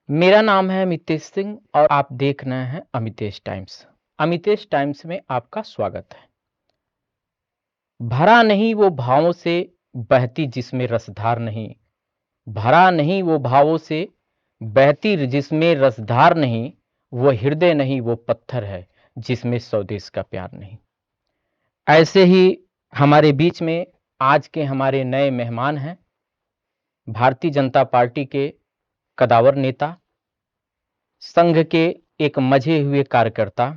मेरा नाम है अमितेश सिंह और आप देख रहे हैं अमितेश टाइम्स। अमितेश टाइम्स में आपका स्वागत है। भरा नहीं वो भावों से बहती जिसमें रसधार नहीं, भरा नहीं वो भावों से बहती जिसमें रसधार नहीं, वो हृदय नहीं वो पत्थर है जिसमें स्वदेश का प्यार नहीं। ऐसे ही हमारे बीच में आज के हमारे नए मेहमान हैं, भारतीय जनता पार्टी के कदावर नेता, संघ के एक मजे हुए कार्यकर्ता,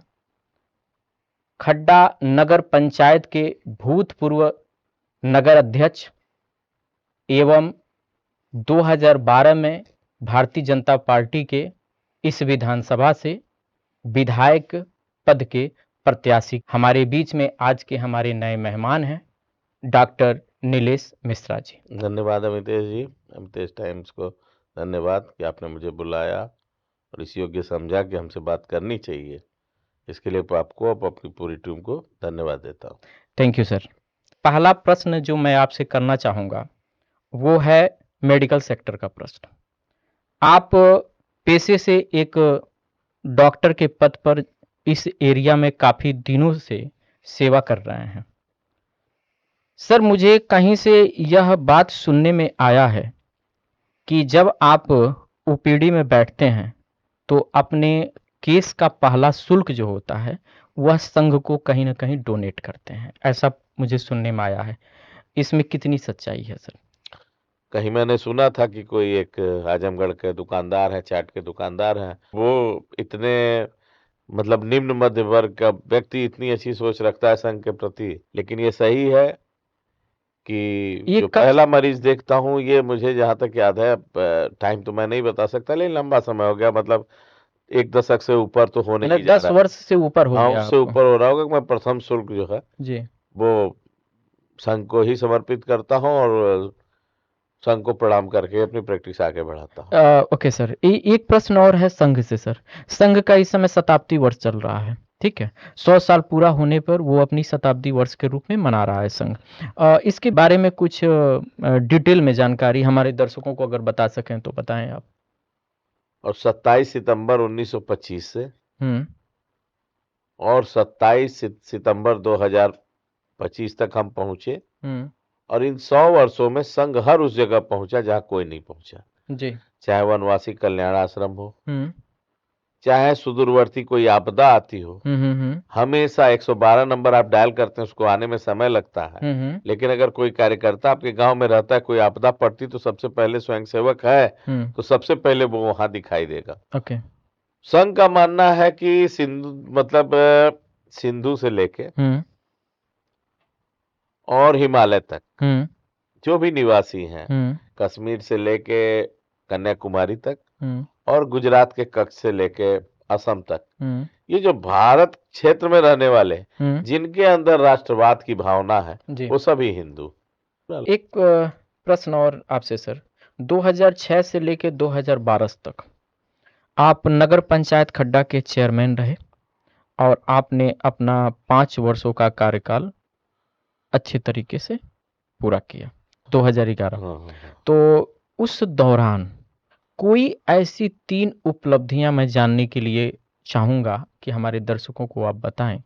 खड्डा नगर पंचायत के भूतपूर्व नगर अध्यक्ष एवं 2012 में भारतीय जनता पार्टी के इस विधानसभा से विधायक पद के प्रत्याशी हमारे बीच में आज के हमारे नए मेहमान हैं डॉक्टर नीलेश मिश्रा जी। धन्यवाद अमितेश जी। अमितेश टाइम्स को धन्यवाद कि आपने मुझे बुलाया और इस योग्य समझा कि हमसे बात करनी चाहिए। इसके लिए आपको और अपनी पूरी टीम को धन्यवाद देता हूँ। Thank you sir. पहला प्रश्न जो मैं आपसे करना चाहूँगा वो है मेडिकल सेक्टर का प्रश्न। आप पेशे से एक डॉक्टर के पद पर इस एरिया में काफ़ी दिनों से सेवा कर रहे हैं। सर, मुझे कहीं से यह बात सुनने में आया है कि जब आप ओपीडी में बैठते हैं तो अपने केस का पहला शुल्क जो होता है वह संघ को कहीं ना कहीं डोनेट करते हैं, ऐसा मुझे सुनने में आया है। इसमें कितनी सच्चाई है सर? कहीं मैंने सुना था कि कोई एक आजमगढ़ के दुकानदार है, चाट के दुकानदार हैं, वो इतने मतलब निम्न मध्य वर्ग का व्यक्ति इतनी अच्छी सोच रखता है संघ के प्रति। लेकिन ये सही है कि ये जो कब? पहला मरीज देखता हूँ, ये मुझे जहाँ तक याद है, टाइम तो मैं नहीं बता सकता लेकिन लंबा समय हो गया, मतलब 1 दशक से ऊपर तो होने मैंने ही जा 10 रहा है। वर्ष से ऊपर हो हाँ, गया उससे आपको? ऊपर हो रहा होगा कि मैं प्रथम शुल्क जो है जी। वो संघ को ही समर्पित करता हूँ और संघ को प्रणाम करके अपनी प्रैक्टिस आगे बढ़ाता हूँ। ओके सर, एक प्रश्न और है संघ से सर। संघ का इस समय शताब्दी वर्ष चल रहा है, ठीक है? 100 साल पूरा होने पर वो अपनी शताब्दी वर्ष के रूप में मना रहा है संघ। इसके बारे में कुछ डिटेल में जानकारी हमारे दर्शकों को अगर बता सकें तो बताएं आप। और 27 सितंबर 1925 से हम्म। और 27 सितंबर 2025 तक हम पहुंचे। हम्म। और इन 100 वर्षों में संघ हर उस जगह पहुंचा जहां कोई नहीं पहुंचा, जी। चाहे वनवासी कल्याण आश्रम हो, हम्म। चाहे सुदूरवर्ती कोई आपदा आती हो। हम्म। हम्म। हमेशा 112 नंबर आप डायल करते हैं, उसको आने में समय लगता है, हम्म। लेकिन अगर कोई कार्यकर्ता आपके गांव में रहता है, कोई आपदा पड़ती, तो सबसे पहले स्वयंसेवक है हम्म। तो सबसे पहले वो वहां दिखाई देगा। ओके। संघ का मानना है कि सिंधु मतलब सिंधु से लेके हम्म। और हिमालय तक हम्म। जो भी निवासी हैं, हम्म। कश्मीर से लेके कन्याकुमारी तक हम्म। और गुजरात के कच्छ से लेके असम तक, हम्म। ये जो भारत क्षेत्र में रहने वाले हम्म। जिनके अंदर राष्ट्रवाद की भावना है, जी। वो सभी हिंदू। एक प्रश्न और आपसे सर। 2006 से लेके 2012 तक आप नगर पंचायत खड्डा के चेयरमैन रहे और आपने अपना 5 वर्षों का कार्यकाल अच्छे तरीके से पूरा किया। 2011। हाँ, हाँ, हाँ। तो उस दौरान कोई ऐसी 3 उपलब्धियां मैं जानने के लिए चाहूंगा कि हमारे दर्शकों को आप बताएं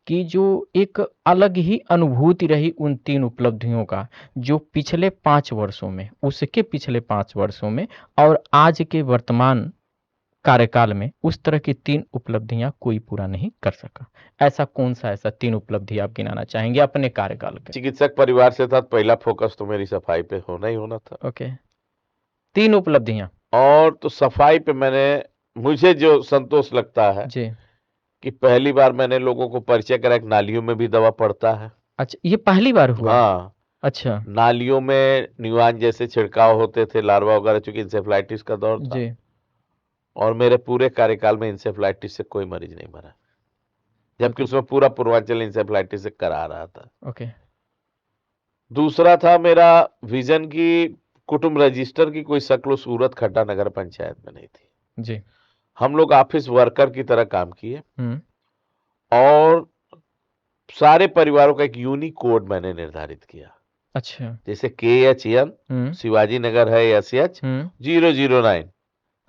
कि जो एक अलग ही अनुभूति रही उन 3 उपलब्धियों का, जो पिछले 5 वर्षों में, उसके पिछले 5 वर्षों में और आज के वर्तमान कार्यकाल में उस तरह की 3 उपलब्धियां कोई पूरा नहीं कर सका। ऐसा 3 उपलब्धि आप गिनाना चाहेंगे अपने कार्यकाल के? चिकित्सक परिवार से था, पहला फोकस तो मेरी सफाई पे होना ही होना था। ओके। 3 उपलब्धियां। और तो सफाई पे मुझे जो संतोष लगता है जी। कि पहली बार मैंने लोगों को परिचय करा कि नालियों में भी दवा पड़ता है। अच्छा, ये पहली बार हुआ? हाँ, अच्छा। नालियों में न्यूआन जैसे छिड़काव होते थे, लार्वा वगैरह, चूंकि इंसेफ्लाइटिस का दौर था। जी। और मेरे पूरे कार्यकाल में इंसेफ्लाइटिस से कोई मरीज नहीं मरा, जबकि ओके। उसमें पूरा पूर्वांचल इंसेफ्लाइटिस से करा रहा था। ओके। दूसरा था मेरा विजन की कुटुंब रजिस्टर की कोई शक्ल सूरत खड्डा नगर पंचायत में नहीं थी। जी। हम लोग ऑफिस वर्कर की तरह काम किए हम्म। और सारे परिवारों का एक यूनिक कोड मैंने निर्धारित किया। अच्छा। जैसे KHN हम्म। शिवाजी नगर है, SH हम्म। 009,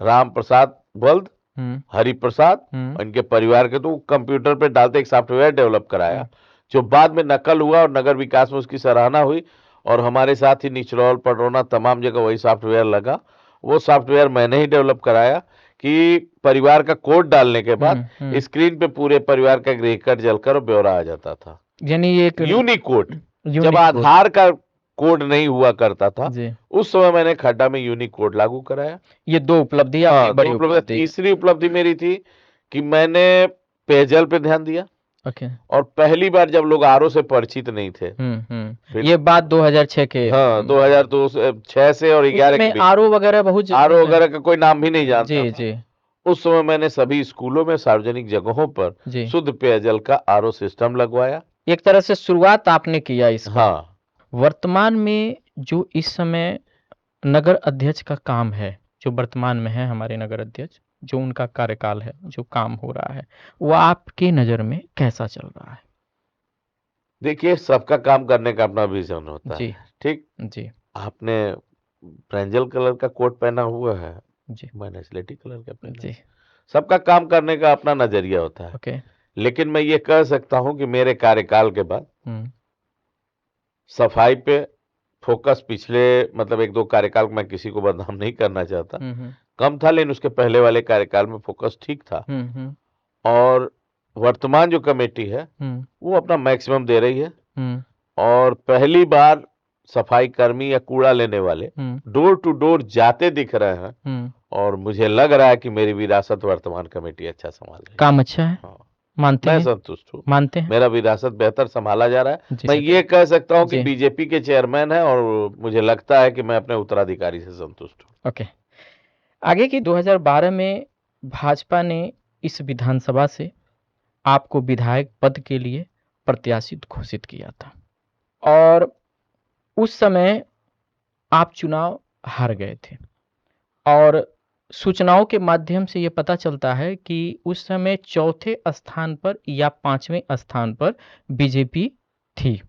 राम प्रसाद बल्द, हम्म हरि प्रसाद, हम्म इनके परिवार के, तो कंप्यूटर पे डालते एक सॉफ्टवेयर डेवलप कराया जो बाद में नकल हुआ और नगर विकास में उसकी सराहना हुई। और हमारे साथ ही निचरौल, पडरौना, तमाम जगह वही सॉफ्टवेयर लगा। वो सॉफ्टवेयर मैंने ही डेवलप कराया कि परिवार का कोड डालने के बाद स्क्रीन पे पूरे परिवार का एक रिकॉर्ड जलकर ब्यौरा आ जाता था। यानी ये एक यूनिकोड, जब यूनिक आधार का कोड नहीं हुआ करता था, जी, उस समय मैंने खड्डा में यूनिकोड लागू कराया। ये 2 उपलब्धि हाँ, आपकी बड़ी दो उपलब्धि। उपलब्धि। तीसरी उपलब्धि मेरी थी कि मैंने पेयजल पे ध्यान दिया। ओके। और पहली बार जब लोग आरओ से परिचित नहीं थे, फिर ये बात 2006 के हाँ 2002 से 6 से और 11 के में बीच आरओ वगैरह बहुत आरओ वगैरह का कोई नाम भी नहीं जानता जी था। जी उस समय मैंने सभी स्कूलों में, सार्वजनिक जगहों पर जी, शुद्ध पेयजल का आरओ सिस्टम लगवाया। एक तरह से शुरुआत आपने किया इसका। हाँ, वर्तमान में जो इस समय नगर अध्यक्ष का काम है, जो वर्तमान में है हमारे नगर अध्यक्ष, जो उनका कार्यकाल है, जो काम हो रहा है, वो आपकी नज़र में कैसा चल रहा है? देखिए सबका काम करने का अपना विजन होता जी, है, ठीक। जी, आपने ब्रिंजल कलर का कोट पहना हुआ है, जी, मैंने स्लेटी कलर का पहना जी, है। सबका काम करने का अपना नजरिया होता है। ओके। लेकिन मैं ये कह सकता हूं कि मेरे कार्यकाल के बाद हुँ, सफाई पे फोकस पिछले मतलब 1-2 कार्यकाल मैं किसी को बदनाम नहीं करना चाहता, हुँ, हुँ, कम था, लेकिन उसके पहले वाले कार्यकाल में फोकस ठीक था। हुँ, हुँ, और वर्तमान जो कमेटी है हुँ, वो अपना मैक्सिमम दे रही है। हुँ, और पहली बार सफाई कर्मी या कूड़ा लेने वाले हुँ, डोर टू डोर जाते दिख रहे हैं। हुँ। और मुझे लग रहा है कि मेरी विरासत वर्तमान कमेटी अच्छा संभाल रही है। काम अच्छा है, हाँ, मानते मैं हैं? संतुष्ट हूँ। मानते हैं? मेरा विरासत बेहतर संभाला जा रहा है। जी मैं सर। ये कह सकता हूँ कि जी, बीजेपी के चेयरमैन है और मुझे लगता है कि मैं अपने उत्तराधिकारी से संतुष्ट हूँ। ओके। आगे की 2012 में भाजपा ने इस विधानसभा से आपको विधायक पद के लिए प्रत्याशित घोषित किया था और उस समय आप चुनाव हार गए थे और सूचनाओं के माध्यम से ये पता चलता है कि उस समय चौथे स्थान पर या 5वें स्थान पर बीजेपी थी।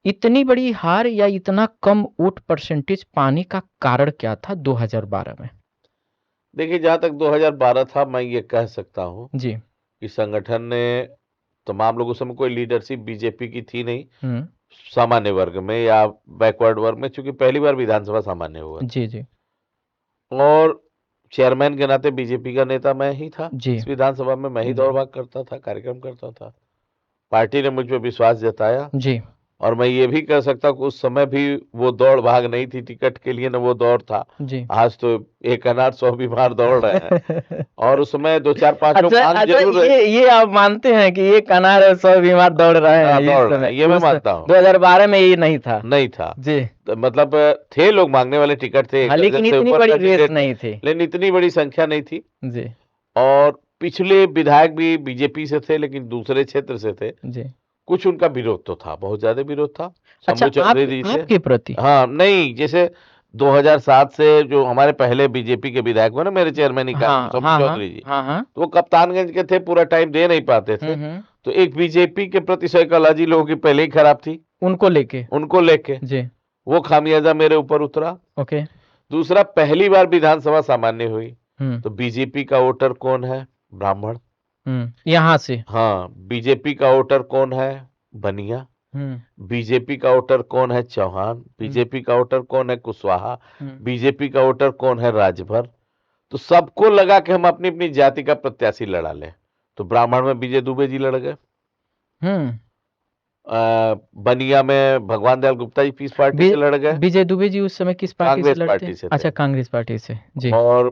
इतनी बड़ी हार या इतना कम वोट परसेंटेज पाने का कारण क्या था 2012 में? देखिए जहाँ तक 2012 था, मैं ये कह सकता हूँ जी। कि संगठन ने तमाम लोगों से, कोई लीडरशिप बीजेपी की थी नहीं हुँ। सामान्य वर्ग में या बैकवर्ड वर्ग में, चूंकि पहली बार विधानसभा सामान्य हुआ था। जी, जी। और चेयरमैन के नाते बीजेपी का नेता मैं ही था। जी। इस विधानसभा में मैं ही जी। दौड़ भाग करता था, कार्यक्रम करता था। पार्टी ने मुझ पे विश्वास जताया। जी। और मैं ये भी कह सकता हूँ कि उस समय भी वो दौड़ भाग नहीं थी टिकट के लिए, न वो दौड़ था। जी। आज तो एक अनार 100 बीमार दौड़ रहे हैं। और उस समय 2-4-5 लोग अच्छा, मान अच्छा, जरूर रहे। ये आप मानते हैं कि एक अनार और 100 बीमार दौड़ रहे हैं हाँ, इस दौड़ रहे समय? हैं, ये मैं उस मानता हूँ। 2012 में ये नहीं था। नहीं था। जी। तो मतलब थे लोग मांगने वाले, टिकट थे, 1 हाँ, दर्जन लेकिन से इतनी ऊपर बड़ी रेस कैंडिडेट थे, नहीं थी। लेकिन इतनी बड़ी संख्या नहीं थी। जी। और पिछले विधायक भी बीजेपी से थे, लेकिन दूसरे क्षेत्र से थे। जी। कुछ उनका विरोध तो था, बहुत ज्यादा विरोध था अच्छा, शंभू चौधरी जी से। आपके प्रति? हाँ, नहीं, जैसे 2007 से जो हमारे पहले बीजेपी के विधायक हुए ना, मेरे चेयरमैन ही का हाँ, शंभू हाँ, हाँ। चौधरी जी, हाँ, हाँ। तो वो कप्तानगंज के थे, पूरा टाइम दे नहीं पाते थे। हुँ। तो एक बीजेपी के प्रति साइकोलॉजी लोगों की पहले ही खराब थी, उनको लेके? उनको लेके जी। वो खामियाजा मेरे ऊपर उतरा। ओके। दूसरा, पहली बार विधानसभा सामान्य हुई, हुँ, तो बीजेपी का वोटर कौन है? ब्राह्मण। हुँ। यहाँ से? हाँ, बीजेपी का वोटर कौन है? बनिया। हुँ, बीजेपी का वोटर कौन है? चौहान। हुँ, बीजेपी का वोटर कौन है? कुशवाहा। हुँ, बीजेपी का वोटर कौन है? राजभर। तो सबको लगा कि हम अपनी अपनी जाति का प्रत्याशी लड़ा लें। तो ब्राह्मण में विजय दुबे जी लड़ गए। हुँ। बनिया में भगवान दयाल गुप्ता जी पीस पार्टी वि से लड़ गए, विजय दुबे जी उस समय किस पार्टी से कांग्रेस लड़ते पार्टी हैं? से थे। अच्छा, कांग्रेस पार्टी से। जी। और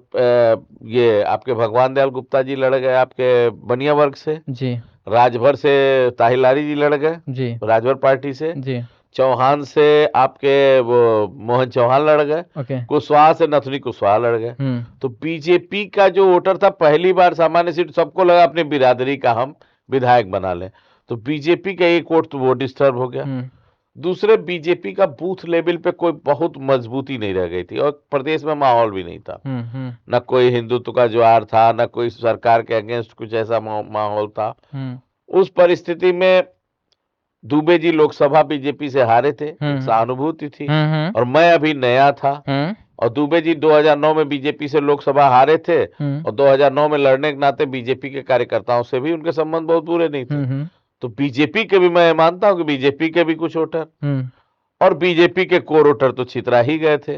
ये आपके भगवान दयाल गुप्ता जी लड़ गए आपके बनिया वर्ग से। जी। राजभर से ताहिलारी जी लड़ गए, जी। राजभर पार्टी से। जी। चौहान से आपके वो मोहन चौहान लड़ गए। ओके। कुशवाहा से नथुनी कुशवाहा लड़ गए। हुँ, तो बीजेपी का जो वोटर था, पहली बार सामान्य सीट, सबको लगा अपनी बिरादरी का हम विधायक बना लें। तो बीजेपी का एक वोट तो वो डिस्टर्ब हो गया। हुँ, दूसरे, बीजेपी का बूथ लेवल पे कोई बहुत मजबूती नहीं रह गई थी और प्रदेश में माहौल भी नहीं था। हुँ, हुँ, न कोई हिंदुत्व का ज्वार था, न कोई सरकार के अगेंस्ट कुछ ऐसा माहौल था। हुँ, उस परिस्थिति में दुबे जी लोकसभा बीजेपी से हारे थे, एक सहानुभूति थी, और मैं अभी नया था, और दुबे जी 2009 में बीजेपी से लोकसभा हारे थे, और 2009 में लड़ने के नाते बीजेपी के कार्यकर्ताओं से भी उनके संबंध बहुत बुरे नहीं थे। तो बीजेपी के भी मैं मानता हूं कि बीजेपी के भी कुछ वोटर, और बीजेपी के कोर वोटर तो छितरा ही गए थे।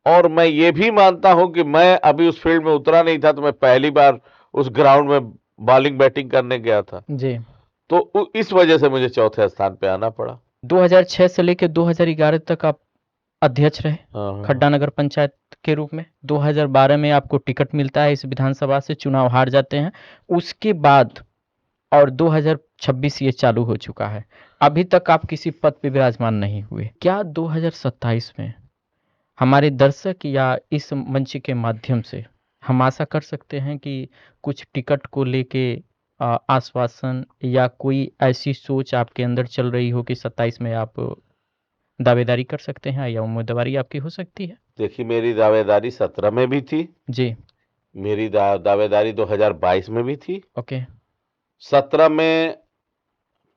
और मैं ये भी मानता हूं कि मैं अभी उस फील्ड में उतरा नहीं था, तो मैं पहली बार उस ग्राउंड में बॉलिंग बैटिंग करने गया था जी। तो इस वजह से मुझे चौथे स्थान पे आना पड़ा। 2006 से लेकर 2011 तक आप अध्यक्ष रहे हाँ, खड्डा नगर पंचायत के रूप में। 2012 में आपको टिकट मिलता है इस विधानसभा से, चुनाव हार जाते हैं। उसके बाद और 2026 ये चालू हो चुका है, अभी तक आप किसी पद पे विराजमान नहीं हुए। क्या 2027 में हमारे दर्शक या इस मंच के माध्यम से हम आशा कर सकते हैं कि कुछ टिकट को लेके आश्वासन या कोई ऐसी सोच आपके अंदर चल रही हो कि 27 में आप दावेदारी कर सकते हैं या उम्मीदवारी आपकी हो सकती है? देखिए, मेरी दावेदारी 17 में भी थी जी। मेरी दावेदारी 2022 में भी थी। ओके। 17 में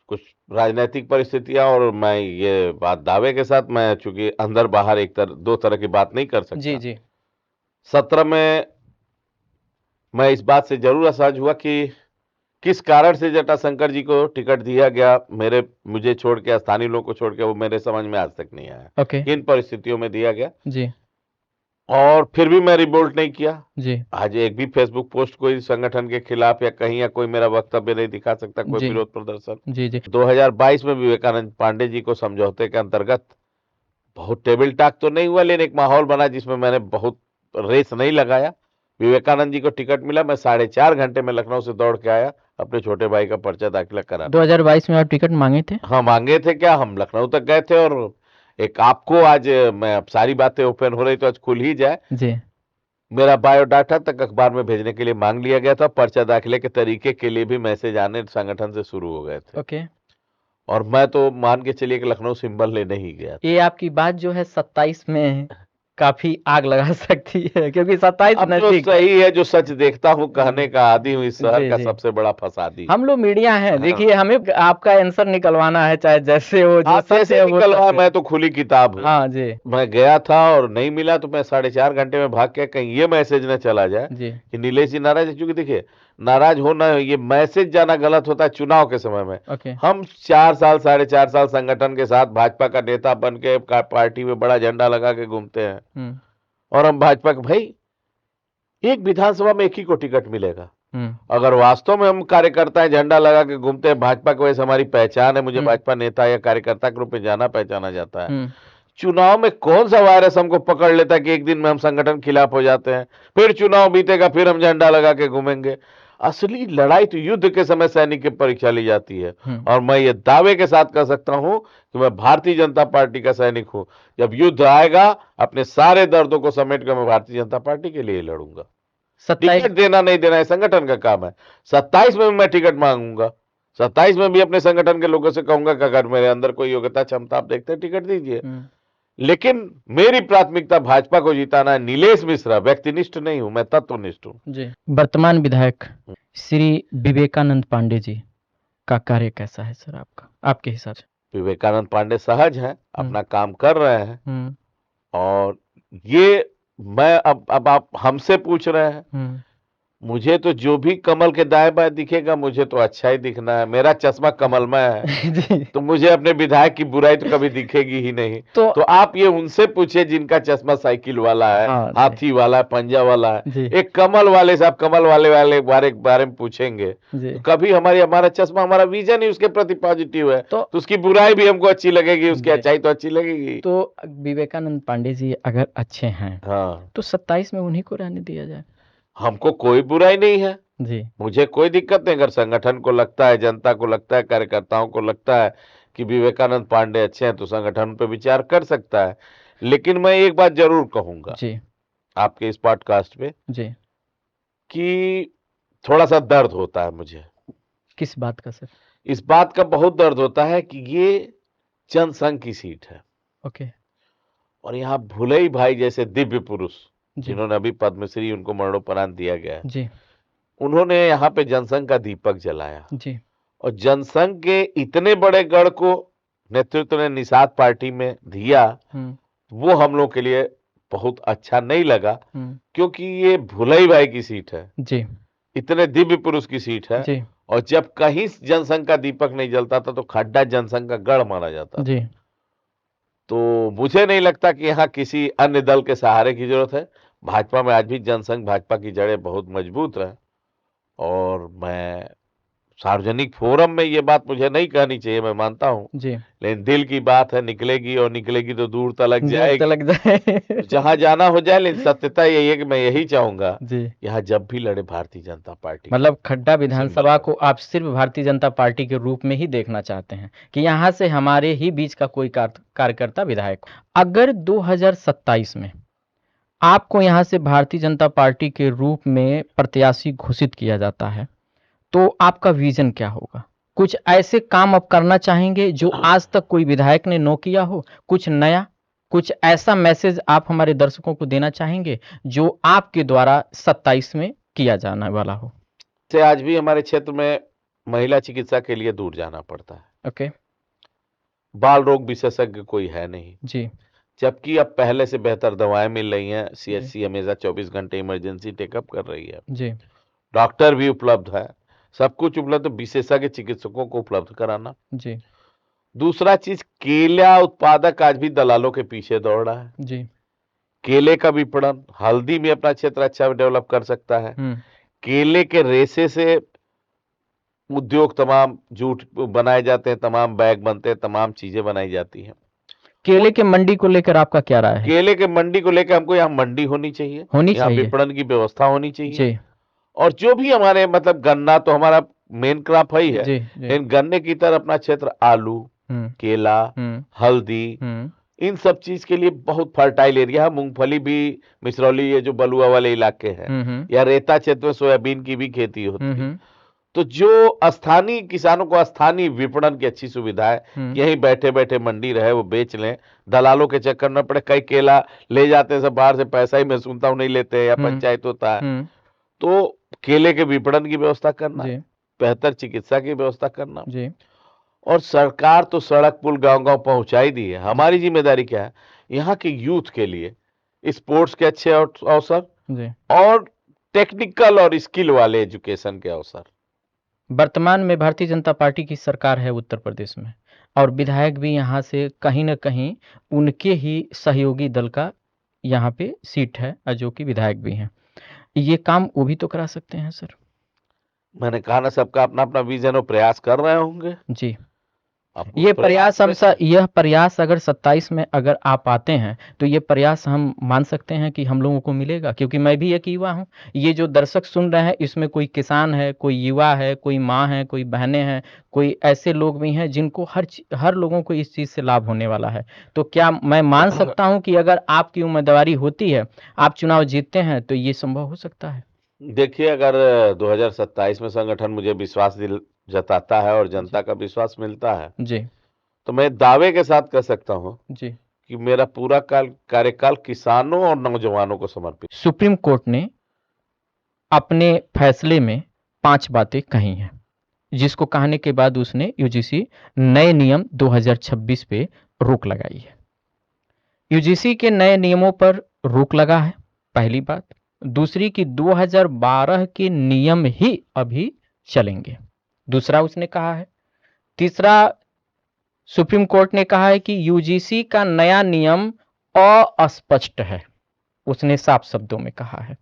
कुछ राजनीतिक परिस्थितियां, और मैं ये बात दावे के साथ, मैं चूंकि अंदर बाहर दो तरह की बात नहीं कर सकता। जी जी। 17 में मैं इस बात से जरूर असहज हुआ कि किस कारण से जटाशंकर जी को टिकट दिया गया, मुझे छोड़ के, स्थानीय लोगों को छोड़ के, वो मेरे समझ में आज तक नहीं आया। ओके। किन परिस्थितियों में दिया गया जी और फिर भी मैं रिवोल्ट नहीं किया। जी। आज एक भी फेसबुक पोस्ट कोई संगठन के खिलाफ या कहीं या कोई मेरा वक्तव्य नहीं दिखा सकता, कोई जी विरोध प्रदर्शन। जी जी। 2022 में विवेकानंद पांडे जी को समझौते के अंतर्गत बहुत टेबल टॉक तो नहीं हुआ, लेकिन एक माहौल बना जिसमें मैंने बहुत रेस नहीं लगाया। विवेकानंद जी को टिकट मिला, मैं 4.5 घंटे में लखनऊ से दौड़ के आया अपने छोटे भाई का पर्चा दाखिला करा। 2022 में आप टिकट मांगे थे? हाँ, मांगे थे क्या, हम लखनऊ तक गए थे। और एक आपको आज मैं, अब सारी बातें ओपन हो रही तो आज खुल ही जाए, जी। मेरा बायोडाटा तक अखबार में भेजने के लिए मांग लिया गया था। पर्चा दाखिले के तरीके के लिए भी मैसेज आने संगठन से शुरू हो गए थे। ओके। और मैं तो मान के चलिए कि लखनऊ सिंबल लेने ही गया था। ये आपकी बात जो है 27 में काफी आग लगा सकती है, क्योंकि 27 अब जो नजदीक। सही है, जो सच देखता हूँ कहने का आदी हूँ, इस शहर जी, का जी। सबसे बड़ा फसादी। हम लोग मीडिया हैं, हाँ। देखिए हमें आपका आंसर निकलवाना है, चाहे जैसे हो, जो आप सच जैसे है वो निकलवा, सच है। मैं तो खुली किताब हूँ। हाँ जी मैं गया था और नहीं मिला, तो मैं 4.5 घंटे में भाग के, कहीं ये मैसेज न चला जाए जी। कि नीलेश जी नाराज है। क्योंकि देखिए, नाराज होना, ये मैसेज जाना गलत होता है चुनाव के समय में। ओके। हम 4 साल 4.5 साल संगठन के साथ भाजपा का नेता बन के पार्टी में बड़ा झंडा लगा के घूमते हैं, और हम भाजपा के भाई, एक विधानसभा में एक ही को टिकट मिलेगा। अगर वास्तव में हम कार्यकर्ता है, झंडा लगा के घूमते हैं, भाजपा की वजह से हमारी पहचान है, मुझे भाजपा नेता या कार्यकर्ता के रूप में जाना पहचाना जाता है। चुनाव में कौन सा वायरस हमको पकड़ लेता है कि एक दिन में हम संगठन खिलाफ हो जाते हैं, फिर चुनाव बीतेगा, फिर हम झंडा लगा के घूमेंगे। असली लड़ाई तो युद्ध के समय सैनिक की परीक्षा ली जाती है। और मैं ये दावे के साथ कह सकता हूं कि मैं भारतीय जनता पार्टी का सैनिक हूं। जब युद्ध आएगा, अपने सारे दर्दों को समेट कर मैं भारतीय जनता पार्टी के लिए लड़ूंगा। टिकट देना नहीं देना है संगठन का काम है। 27 में मैं टिकट मांगूंगा, 27 में भी अपने संगठन के लोगों से कहूंगा कि अगर मेरे अंदर कोई योग्यता क्षमता आप देखते हैं, टिकट दीजिए। लेकिन मेरी प्राथमिकता भाजपा को जिताना है। नीलेश मिश्रा व्यक्तिनिष्ठ नहीं हूं, मैं तत्वनिष्ठ हूं जी। वर्तमान विधायक श्री विवेकानंद पांडे जी का कार्य कैसा है सर आपका, आपके हिसाब से? विवेकानंद पांडे सहज हैं, अपना काम कर रहे हैं। और ये मैं, अब आप हमसे पूछ रहे हैं, मुझे तो जो भी कमल के दाएं बाएं दिखेगा, मुझे तो अच्छा ही दिखना है। मेरा चश्मा कमलमय है तो मुझे अपने विधायक की बुराई तो कभी दिखेगी ही नहीं। तो आप ये उनसे पूछे जिनका चश्मा साइकिल वाला है, हाथी वाला है, पंजा वाला है। एक कमल वाले से आप कमल वाले बारे में पूछेंगे तो कभी हमारा चश्मा, हमारा विजन ही उसके प्रति पॉजिटिव है, तो उसकी बुराई भी हमको अच्छी लगेगी, उसकी अच्छाई तो अच्छी लगेगी। तो विवेकानंद पांडे जी अगर अच्छे हैं, हाँ, तो 27 में उन्हीं को रहने दिया जाए। हमको कोई बुराई नहीं है जी, मुझे कोई दिक्कत नहीं। अगर संगठन को लगता है, जनता को लगता है, कार्यकर्ताओं को लगता है कि विवेकानंद पांडे अच्छे हैं, तो संगठन पे विचार कर सकता है। लेकिन मैं एक बात जरूर कहूंगा जी, आपके इस पॉडकास्ट पे जी, कि थोड़ा सा दर्द होता है मुझे। किस बात का सर? इस बात का बहुत दर्द होता है कि ये जनसंघ की सीट है। ओके। और यहाँ भुलई भाई जैसे दिव्य पुरुष, जिन्होंने अभी पद्मश्री, उनको मरणोपरांत दिया गया है, जी, उन्होंने यहाँ पे जनसंघ का दीपक जलाया। जी, और जनसंघ के इतने बड़े गढ़ को नेतृत्व ने निषाद पार्टी में दिया, वो हम लोग के लिए बहुत अच्छा नहीं लगा, क्योंकि ये भुलई भाई की सीट है जी इतने दिव्य पुरुष की सीट है जी और जब कहीं जनसंघ का दीपक नहीं जलता था तो खड्डा जनसंघ का गढ़ माना जाता था। जी तो मुझे नहीं लगता कि यहाँ किसी अन्य दल के सहारे की जरूरत है। भाजपा में आज भी जनसंघ भाजपा की जड़ें बहुत मजबूत रहे और मैं सार्वजनिक फोरम में ये बात मुझे नहीं कहनी चाहिए, मैं मानता हूँ, जी लेकिन दिल की बात है, निकलेगी और निकलेगी तो दूर तलक दूर जाएगी, तलक जाए तो जहां जाना हो जाए। लेकिन सत्यता यही है कि मैं यही चाहूंगा जी यहाँ जब भी लड़े भारतीय जनता पार्टी मतलब खड्डा सिंबल विधानसभा लड़े। को आप सिर्फ भारतीय जनता पार्टी के रूप में ही देखना चाहते हैं कि यहाँ से हमारे ही बीच का कोई कार्यकर्ता विधायक हो। अगर 2027 में आपको यहाँ से भारतीय जनता पार्टी के रूप में प्रत्याशी घोषित किया जाता है तो आपका विजन क्या होगा? कुछ ऐसे काम आप करना चाहेंगे जो आज तक कोई विधायक ने नो किया हो? कुछ नया, कुछ ऐसा मैसेज आप हमारे दर्शकों को देना चाहेंगे जो आपके द्वारा 27 में किया जाने वाला हो? से आज भी हमारे क्षेत्र में महिला चिकित्सा के लिए दूर जाना पड़ता है। ओके बाल रोग विशेषज्ञ कोई है नहीं, जी जबकि अब पहले से बेहतर दवाएं मिल रही हैं। जी सीएचसी हमेशा 24 घंटे इमरजेंसी टेकअप कर रही है, जी डॉक्टर भी उपलब्ध है, सब कुछ उपलब्ध, विशेषज्ञ चिकित्सकों को उपलब्ध कराना। जी दूसरा चीज, केला उत्पादक आज भी दलालों के पीछे दौड़ रहा है। जी केले का विपणन, हल्दी में अपना क्षेत्र अच्छा डेवलप कर सकता है। केले के रेशे से उद्योग तमाम जूट बनाए जाते हैं, तमाम बैग बनते हैं, तमाम चीजें बनाई जाती हैं। केले के मंडी को लेकर आपका क्या राय है? केले के मंडी को लेकर हमको यहाँ मंडी होनी चाहिए, होनी यहाँ चाहिए विपणन की व्यवस्था होनी चाहिए। जी और जो भी हमारे मतलब गन्ना तो हमारा मेन क्रॉप है ही है, जी जी लेकिन गन्ने की तरह अपना क्षेत्र आलू, केला, हल्दी, इन सब चीज के लिए बहुत फर्टाइल एरिया है। मूंगफली भी, मिसरौली, ये जो बलुआ वाले इलाके हैं, या रेता क्षेत्र में सोयाबीन की भी खेती होती है। तो जो स्थानीय किसानों को स्थानीय विपणन की अच्छी सुविधा है, यहीं बैठे बैठे मंडी रहे, वो बेच लें, दलालों के चक्कर न पड़े। कई केला ले जाते हैं सब बाहर से, पैसा ही मैं सुनता हूँ नहीं लेते, या पंचायत होता है। तो केले के विपणन की व्यवस्था करना, बेहतर चिकित्सा की व्यवस्था करना, और सरकार तो सड़क पुल गांव गांव पहुंचाई दी है। हमारी जिम्मेदारी क्या है, यहाँ के यूथ के लिए स्पोर्ट्स के अच्छे अवसर और टेक्निकल और स्किल वाले एजुकेशन के अवसर। वर्तमान में भारतीय जनता पार्टी की सरकार है उत्तर प्रदेश में और विधायक भी यहाँ से कहीं ना कहीं उनके ही सहयोगी दल का यहाँ पे सीट है जो कि विधायक भी हैं। ये काम वो भी तो करा सकते हैं सर। मैंने कहा ना, सबका अपना अपना विजन और प्रयास कर रहे होंगे जी। ये प्रयास हम यह प्रयास अगर 27 में अगर आप आते हैं तो ये प्रयास हम मान सकते हैं कि हम लोगों को मिलेगा, क्योंकि मैं भी एक युवा हूँ। ये जो दर्शक सुन रहे हैं इसमें कोई किसान है, कोई युवा है, कोई माँ है, कोई बहनें हैं, कोई ऐसे लोग भी हैं जिनको हर लोगों को इस चीज़ से लाभ होने वाला है। तो क्या मैं मान सकता हूँ कि अगर आपकी उम्मीदवारी होती है, आप चुनाव जीतते हैं, तो ये संभव हो सकता है? देखिए, अगर 2027 में संगठन मुझे विश्वास जताता है और जनता का विश्वास मिलता है जी, तो मैं दावे के साथ कह सकता हूँ जी कि मेरा पूरा कार्यकाल किसानों और नौजवानों को समर्पित। सुप्रीम कोर्ट ने अपने फैसले में 5 बातें कही हैं, जिसको कहने के बाद उसने यूजीसी नए नियम 2026 पे रोक लगाई है। यूजीसी के नए नियमों पर रोक लगा है, पहली बात। दूसरी कि 2012 के नियम ही अभी चलेंगे, दूसरा उसने कहा है। तीसरा, सुप्रीम कोर्ट ने कहा है कि यूजीसी का नया नियम अस्पष्ट है, उसने साफ शब्दों में कहा है।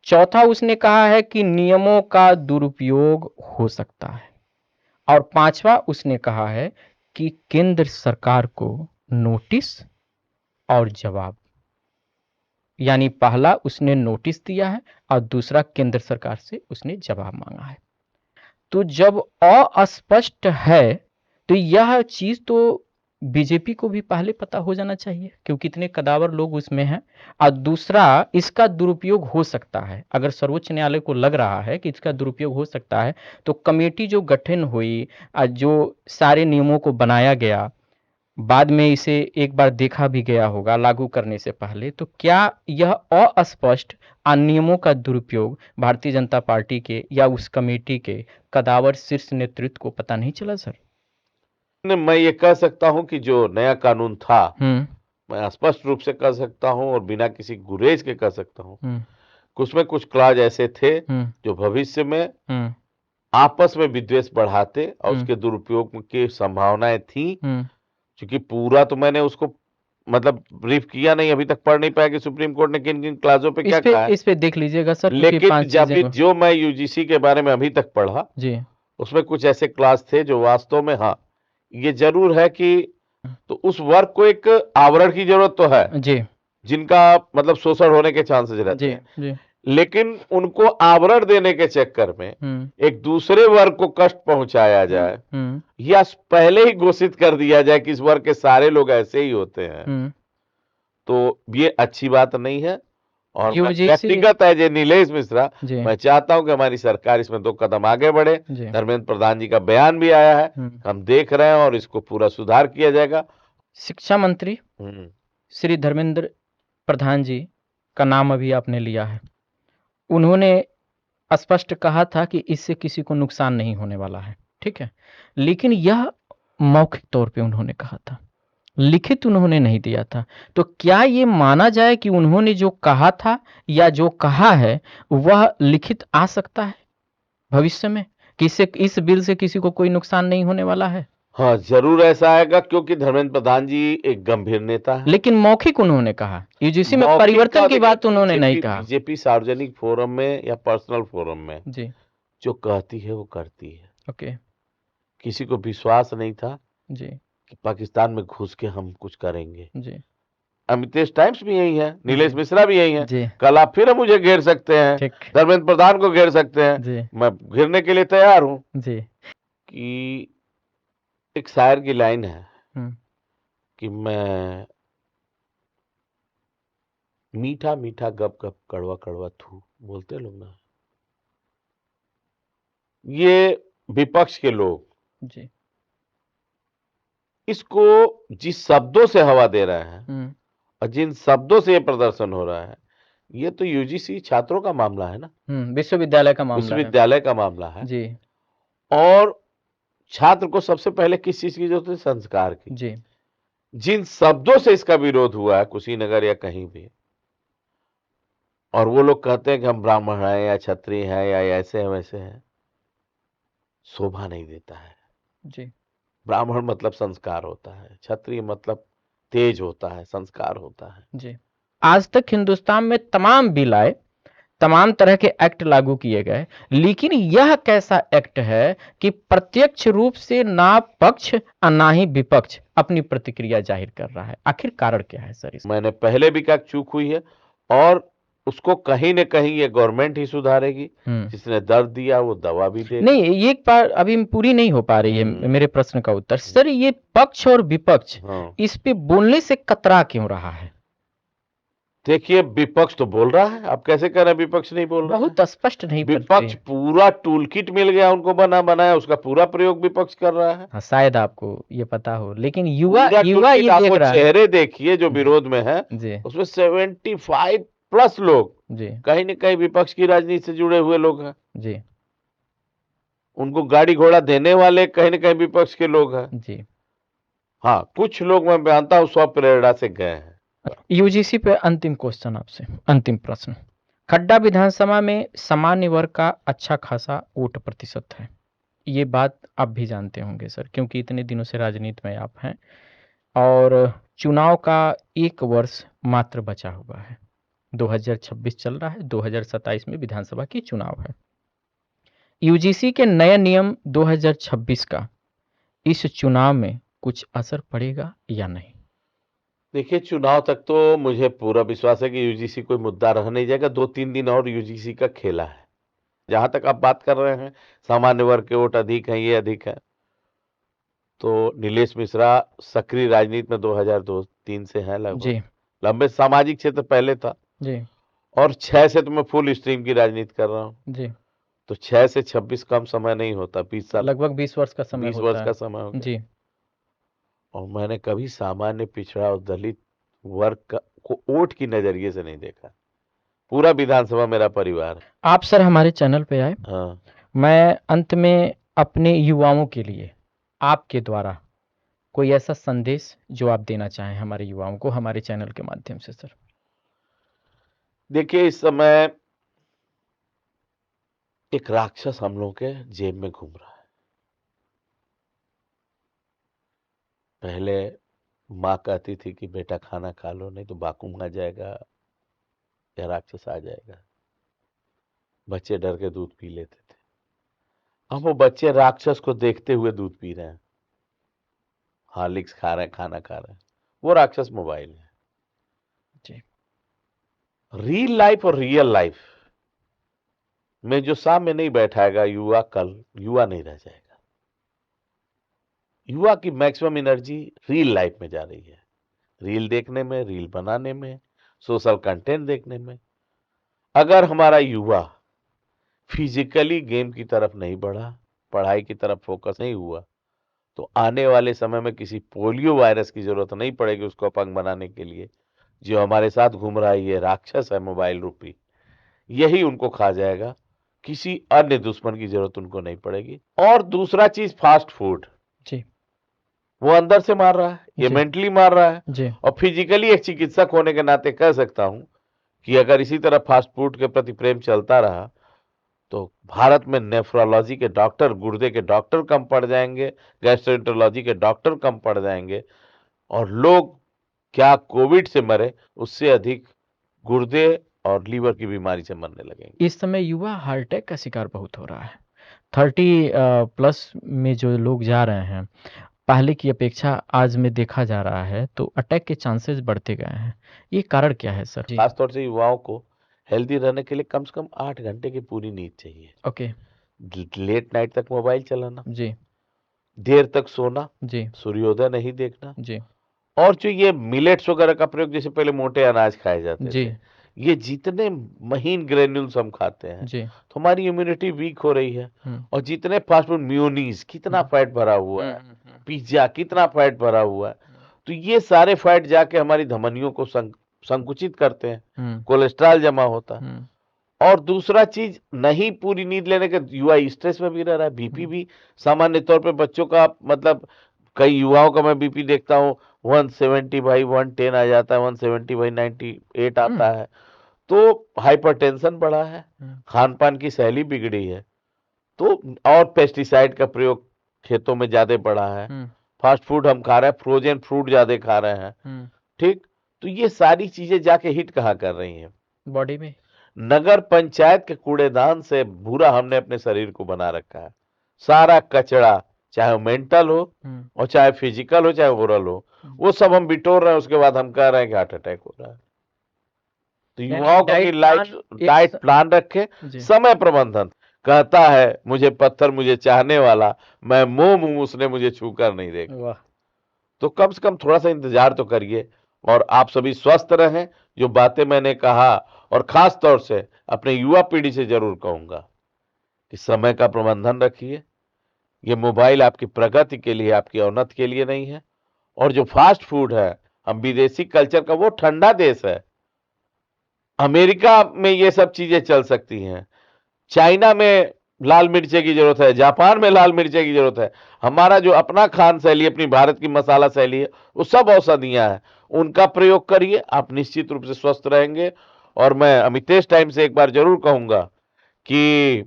चौथा, उसने कहा है कि नियमों का दुरुपयोग हो सकता है। और पांचवा, उसने कहा है कि केंद्र सरकार को नोटिस और जवाब, यानी पहला उसने नोटिस दिया है और दूसरा केंद्र सरकार से उसने जवाब मांगा है। तो जब अस्पष्ट है तो यह चीज तो बीजेपी को भी पहले पता हो जाना चाहिए, क्योंकि इतने कदावर लोग उसमें हैं। और दूसरा, इसका दुरुपयोग हो सकता है। अगर सर्वोच्च न्यायालय को लग रहा है कि इसका दुरुपयोग हो सकता है तो कमेटी जो गठन हुई, जो सारे नियमों को बनाया गया, बाद में इसे एक बार देखा भी गया होगा लागू करने से पहले, तो क्या यह अस्पष्ट नियमों का दुरुपयोग भारतीय जनता पार्टी के या उस कमेटी के कदावर शीर्ष नेतृत्व को पता नहीं चला सर? मैं ये कह सकता हूं कि जो नया कानून था, हम्म मैं स्पष्ट रूप से कह सकता हूं और बिना किसी गुरेज के कह सकता हूं, हम्म उसमें कुछ क्लॉज ऐसे थे हम्म जो भविष्य में हम्म आपस में विद्वेष बढ़ाते और हम्म उसके दुरुपयोग की संभावनाएं थी। हम्म क्योंकि पूरा तो मैंने उसको मतलब ब्रीफ किया नहीं, अभी तक पढ़ नहीं पाया कि सुप्रीम कोर्ट ने किन किन क्लाजों पे क्या कहा है। इस पे देख लीजिएगा सर, क्योंकि लेकिन 5 जब चीजें भी जो मैं यूजीसी के बारे में अभी तक पढ़ा, जी उसमें कुछ ऐसे क्लास थे जो वास्तव में, हाँ, ये जरूर है कि तो उस वर्ग को एक आवरण की जरूरत तो है, जी जिनका मतलब शोषण होने के चांसेस रहते जी हैं, जी लेकिन उनको आवरण देने के चक्कर में एक दूसरे वर्ग को कष्ट पहुंचाया जाए या पहले ही घोषित कर दिया जाए कि इस वर्ग के सारे लोग ऐसे ही होते हैं, तो ये अच्छी बात नहीं है। और मैं यूजीसी व्यक्तिगत एज ए नीलेश मिश्रा, जी मैं चाहता हूं कि हमारी सरकार इसमें 2 कदम आगे बढ़े। जी धर्मेंद्र प्रधान जी का बयान भी आया है, हम देख रहे हैं और इसको पूरा सुधार किया जाएगा। शिक्षा मंत्री हम्म, श्री धर्मेंद्र प्रधान जी का नाम अभी आपने लिया है। उन्होंने स्पष्ट कहा था कि इससे किसी को नुकसान नहीं होने वाला है, ठीक है, लेकिन यह मौखिक तौर पे उन्होंने कहा था, लिखित उन्होंने नहीं दिया था। तो क्या ये माना जाए कि उन्होंने जो कहा था या जो कहा है वह लिखित आ सकता है भविष्य में, कि इससे इस बिल से किसी को कोई नुकसान नहीं होने वाला है? हाँ, जरूर ऐसा आएगा, क्योंकि धर्मेंद्र प्रधान जी एक गंभीर नेता है। लेकिन मौखिक उन्होंने कहा, यूजीसी में मौखिक परिवर्तन का की देखिए, बात उन्होंने नहीं कहा। बीजेपी सार्वजनिक फोरम में या पर्सनल फोरम में जी जो कहती है वो करती है। ओके किसी को विश्वास नहीं था जी कि पाकिस्तान में घुस के हम कुछ करेंगे। जी अमितेश टाइम्स भी यही है, नीलेश मिश्रा भी यही है। जी कल आप फिर मुझे घेर सकते हैं, ठीक धर्मेंद्र प्रधान को घेर सकते हैं, जी मैं घेरने के लिए तैयार हूं। जी कि एक शायर की लाइन है हम्म कि मैं मीठा मीठा गप गप कड़वा कड़वा थू, बोलते हैं लोग ना। ये विपक्ष के लोग जी इसको जिस शब्दों से हवा दे रहे हैं हम्म और जिन शब्दों से ये प्रदर्शन हो रहा है, ये तो यूजीसी छात्रों का मामला है ना, विश्वविद्यालय का मामला है। विश्वविद्यालय का मामला है। जी और छात्र को सबसे पहले किस चीज की जरूरत है? संस्कार की। जी जिन शब्दों से इसका विरोध हुआ है कुशीनगर या कहीं भी, और वो लोग कहते हैं कि हम ब्राह्मण हैं या क्षत्रिय हैं या ऐसे हैं वैसे हैं, शोभा नहीं देता है। जी ब्राह्मण मतलब संस्कार होता है, क्षत्रिय मतलब तेज होता है, संस्कार होता है। जी आज तक हिंदुस्तान में तमाम बिल आए, तमाम तरह के एक्ट लागू किए गए, लेकिन यह कैसा एक्ट है कि प्रत्यक्ष रूप से ना पक्ष और ना ही विपक्ष अपनी प्रतिक्रिया जाहिर कर रहा है? आखिर कारण क्या है सर इसका? मैंने पहले भी कहा चूक हुई है, और उसको कहीं न कहीं ये गवर्नमेंट ही सुधारेगी। जिसने दर्द दिया वो दवा भी देगा। नहीं, ये एक बार अभी पूरी नहीं हो पा रही है मेरे प्रश्न का उत्तर। सर, ये पक्ष और विपक्ष इस पे बोलने से कतरा क्यों रहा है? देखिए, विपक्ष तो बोल रहा है, आप कैसे कह रहे हैं विपक्ष नहीं बोल रहा? बहुत स्पष्ट नहीं विपक्ष पूरा टूल किट मिल गया उनको बना बनाया, उसका पूरा प्रयोग विपक्ष कर रहा है। हाँ, शायद आपको ये पता हो, लेकिन युवा ये देख रहा है। चेहरे देखिए जो विरोध में है, उसमें 75+ लोग कहीं न कहीं विपक्ष की राजनीति से जुड़े हुए लोग हैं जी। उनको गाड़ी घोड़ा देने वाले कहीं न कहीं विपक्ष के लोग हैं जी। हाँ, कुछ लोग मैं जानता हूं स्वप्रेरणा से गए हैं। यूजीसी पे अंतिम क्वेश्चन आपसे, अंतिम प्रश्न। खड्डा विधानसभा में सामान्य वर्ग का अच्छा खासा वोट प्रतिशत है, ये बात आप भी जानते होंगे सर, क्योंकि इतने दिनों से राजनीति में आप हैं और चुनाव का 1 वर्ष मात्र बचा हुआ है। 2026 चल रहा है, 2027 में विधानसभा की चुनाव है। यूजीसी के नए नियम 2026 का इस चुनाव में कुछ असर पड़ेगा या नहीं? देखिए, चुनाव तक तो मुझे पूरा विश्वास है कि यूजीसी कोई मुद्दा रह नहीं जाएगा। 2-3 दिन और यूजीसी का खेला है। जहां तक आप बात कर रहे हैं सामान्य वर्ग के वोट अधिक हैं, ये अधिक है, तो नीलेश मिश्रा सक्रिय राजनीति में 2002-3 से है लगभग, लंबे सामाजिक क्षेत्र पहले था जी। और 6 से तो मैं फुल स्ट्रीम की राजनीति कर रहा हूँ जी। तो 6 से 26 कम समय नहीं होता, 20 साल, लगभग 20 वर्ष का समय 20 होता वर्ष है। का समय हो गया जी। और मैंने कभी सामान्य पिछड़ा और दलित वर्ग को वोट की नजरिए से नहीं देखा। पूरा विधानसभा मेरा परिवार है। आप सर हमारे चैनल पे आए। हाँ, मैं अंत में अपने युवाओं के लिए आपके द्वारा कोई ऐसा संदेश जो आप देना चाहें हमारे युवाओं को हमारे चैनल के माध्यम से सर। देखिए, इस समय एक राक्षस हम लोग के जेब में घूम रहा है। पहले माँ कहती थी कि बेटा खाना खा लो, नहीं तो बाकुम आ जाएगा या राक्षस आ जाएगा। बच्चे डर के दूध पी लेते थे। अब वो बच्चे राक्षस को देखते हुए दूध पी रहे हैं, हॉर्लिक्स खा रहे हैं, खाना खा रहे हैं। वो राक्षस मोबाइल है। जी। रियल लाइफ और रियल लाइफ में जो सामने नहीं बैठाएगा युवा, कल युवा नहीं रह जाएगा। युवा की मैक्सिमम एनर्जी रियल लाइफ में जा रही है, रील देखने में, रील बनाने में, सोशल कंटेंट देखने में। अगर हमारा युवा फिजिकली गेम की तरफ नहीं बढ़ा, पढ़ाई की तरफ फोकस नहीं हुआ, तो आने वाले समय में किसी पोलियो वायरस की जरूरत नहीं पड़ेगी उसको अपंग बनाने के लिए। जो हमारे साथ घूम रहा है ये राक्षस है मोबाइल रूपी, यही उनको खा जाएगा। किसी अन्य दुश्मन की जरूरत उनको नहीं पड़ेगी। और दूसरा चीज फास्ट फूड, जी। वो अंदर से मार रहा है, ये जी। मेंटली मार रहा है। जी। और फिजिकली एक चिकित्सक होने के नाते कह सकता हूं कि अगर इसी तरह फास्ट फूड के प्रति प्रेम चलता रहा तो भारत में नेफ्रोलॉजी के डॉक्टर, गुर्दे के डॉक्टर कम पड़ जाएंगे, गैस्ट्रोएंटरोलॉजी के डॉक्टर कम पड़ जाएंगे, और लोग क्या कोविड से मरे उससे अधिक गुर्दे और लीवर की बीमारी से मरने लगेंगे। इस समय युवा हार्ट अटैक का शिकार बहुत हो रहा है। 30 प्लस में जो लोग जा रहे हैं पहले की अपेक्षा आज में देखा जा रहा है तो अटैक के चांसेस बढ़ते गए हैं। ये कारण क्या है सर? जी। खासतौर से युवाओं को हेल्दी रहने के लिए कम से कम 8 घंटे की पूरी नींद चाहिए। ओके। लेट नाइट तक मोबाइल चलाना, जी। देर तक सोना, जी। सूर्योदय नहीं देखना, जी। और जो ये मिलेट्स वगैरह का प्रयोग, जैसे पहले मोटे अनाज खाए जाते जी। थे, ये जितने महीन ग्रेन्यूल्स हम खाते हैं जी। तो हमारी इम्यूनिटी वीक हो रही है। हुँ। और जितने फास्ट फूड, मेयोनीज कितना फैट भरा हुआ है, पिज्जा कितना फैट भरा हुआ है, तो ये सारे फैट जाके हमारी धमनियों को संकुचित करते हैं, हुँ। कोलेस्ट्रॉल जमा होता है। हुँ। और दूसरा चीज, नहीं पूरी नींद लेने के युवा स्ट्रेस में भी रह रहा है। बीपी भी सामान्य तौर पे बच्चों का, मतलब कई युवाओं का मैं बीपी देखता हूँ 170/110 आ जाता है, 170/98 आता है। तो हाइपरटेंशन बढ़ा है, खान पान की शैली बिगड़ी है, तो और पेस्टिसाइड का प्रयोग खेतों में ज्यादा बढ़ा है, फास्ट फूड हम खा रहे हैं, फ्रोजन फ्रूट ज्यादा खा रहे हैं, ठीक। तो ये सारी चीजें जाके हिट कहाँ कर रही हैं? बॉडी में। नगर पंचायत के कूड़ेदान से बुरा हमने अपने शरीर को बना रखा है। सारा कचरा, चाहे वो मेंटल हो और चाहे फिजिकल हो, चाहे ओरल हो, वो सब हम बिटोर रहे हैं। उसके बाद हम कह रहे हैं कि हार्ट अटैक हो रहा है। तो युवाओं को अपनी डाइट प्लान रखे, समय प्रबंधन। कहता है मुझे पत्थर मुझे चाहने वाला, मैं मोम हूं उसने मुझे छूकर नहीं देखा। तो कम से कम थोड़ा सा इंतजार तो करिए। और आप सभी स्वस्थ रहें। जो बातें मैंने कहा, और खास तौर से अपने युवा पीढ़ी से जरूर कहूंगा कि समय का प्रबंधन रखिए। ये मोबाइल आपकी प्रगति के लिए, आपकी औन्नति के लिए नहीं है। और जो फास्ट फूड है, हम विदेशी कल्चर का, वो ठंडा देश है। अमेरिका में ये सब चीजें चल सकती हैं, चाइना में लाल मिर्चे की जरूरत है, जापान में लाल मिर्चे की जरूरत है। हमारा जो अपना खान शैली, अपनी भारत की मसाला शैली है, वो सब औषधियां हैं, उनका प्रयोग करिए, आप निश्चित रूप से स्वस्थ रहेंगे। और मैं अमितेश टाइम से एक बार जरूर कहूंगा कि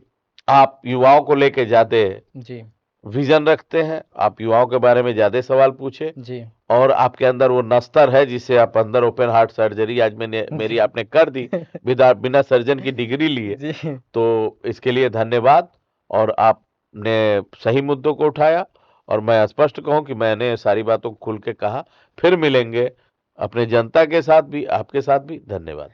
आप युवाओं को लेके ज्यादा जी। विजन रखते हैं, आप युवाओं के बारे में ज्यादा सवाल पूछे, जी। और आपके अंदर वो नस्तर है जिससे आप अंदर ओपन हार्ट सर्जरी आज मेरी आपने कर दी बिना सर्जन की डिग्री लिए। जी। तो इसके लिए धन्यवाद। और आपने सही मुद्दों को उठाया, और मैं स्पष्ट कहूं कि मैंने सारी बातों को खुल के कहा। फिर मिलेंगे अपने जनता के साथ भी, आपके साथ भी। धन्यवाद।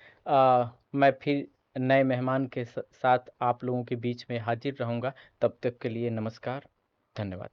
मैं फिर नए मेहमान के साथ आप लोगों के बीच में हाजिर रहूंगा। तब तक के लिए नमस्कार, धन्यवाद।